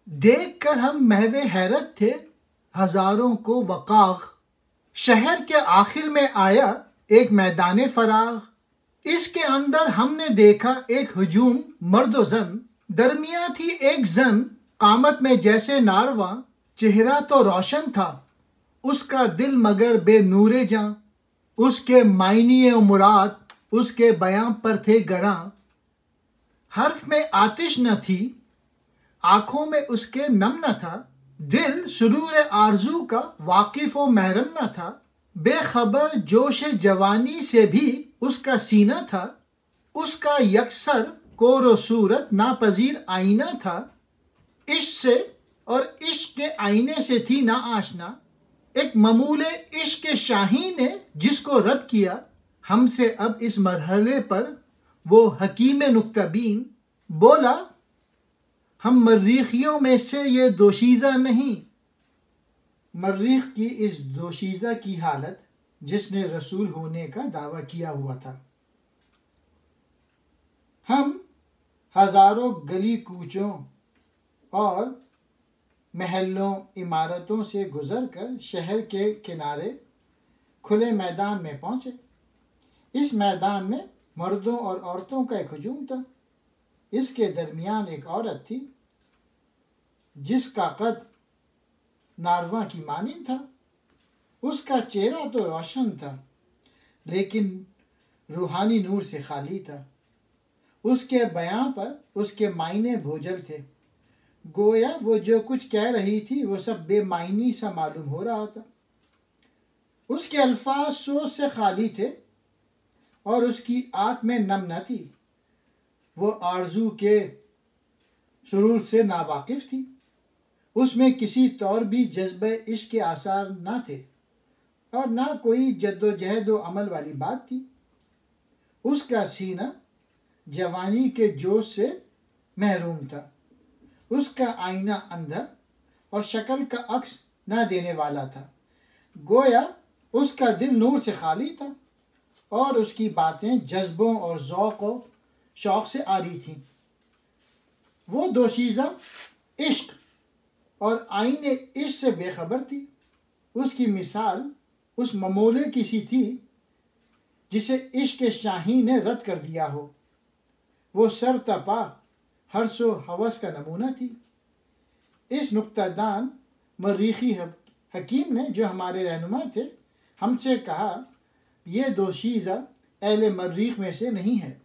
देखकर हम महवे हैरत थे, हजारों को वकाग। शहर के आखिर में आया एक मैदान फराग। इसके अंदर हमने देखा एक हुजूम मर्द जन। दरमिया थी एक जन, कामत में जैसे नारवा। चेहरा तो रोशन था, उसका दिल मगर बेनूरे जां। उसके मायने मुराद उसके बयां पर थे गरां। हर्फ में आतिश न थी, आंखों में उसके नम न था। दिल सुरूर आरजू का वाकिफ व महरम न था। बेखबर जोश जवानी से भी उसका सीना था। उसका यकसर कोरो सूरत नापजीर आईना था। इश्क से और इश्क के आईने से थी ना आशना। एक ममूले इश्क के शाही ने जिसको रद्द किया। हमसे अब इस मरहले पर वो हकीम नुक्तबीन बोला, हम मर्रीखियों में से ये दोशीज़ा नहीं। मर्रीख की इस दोशीज़ा की हालत जिसने रसूल होने का दावा किया हुआ था। हम हजारों गली कूचों और महलों इमारतों से गुजरकर शहर के किनारे खुले मैदान में पहुंचे। इस मैदान में मर्दों और औरतों का एक हुजूम था। इसके दरमियान एक औरत थी जिसका कद नारवा की मानिंद था। उसका चेहरा तो रोशन था, लेकिन रूहानी नूर से खाली था। उसके बयां पर उसके मायने भोजल थे। गोया वो जो कुछ कह रही थी वो सब बेमायनी सा मालूम हो रहा था। उसके अल्फाज सोच से खाली थे और उसकी आंख में नम न थी। वो आरजू के सुरूर से नावाकिफ थी। उसमें किसी तौर भी जज्बे इश्क के आसार ना थे और ना कोई जद्दोजहद व अमल वाली बात थी। उसका सीना जवानी के जोश से महरूम था। उसका आईना अंधा और शक्ल का अक्स न देने वाला था। गोया उसका दिल नूर से खाली था और उसकी बातें जज्बों और ज़ौक़ व शौक़ से आ रही थीं। वो दोशीज़ा इश्क और आईने इश्क से बेखबर थी। उसकी मिसाल उस ममोले की सी थी जिसे इश्क के शाही ने रद्द कर दिया हो। वो सर तपा हर्षो हवस का नमूना थी। इस नुक्तादान मर्रीखी हकीम ने, जो हमारे रहनुमा थे, हमसे कहा, यह दोशीज़ा अहले मर्रीख में से नहीं है।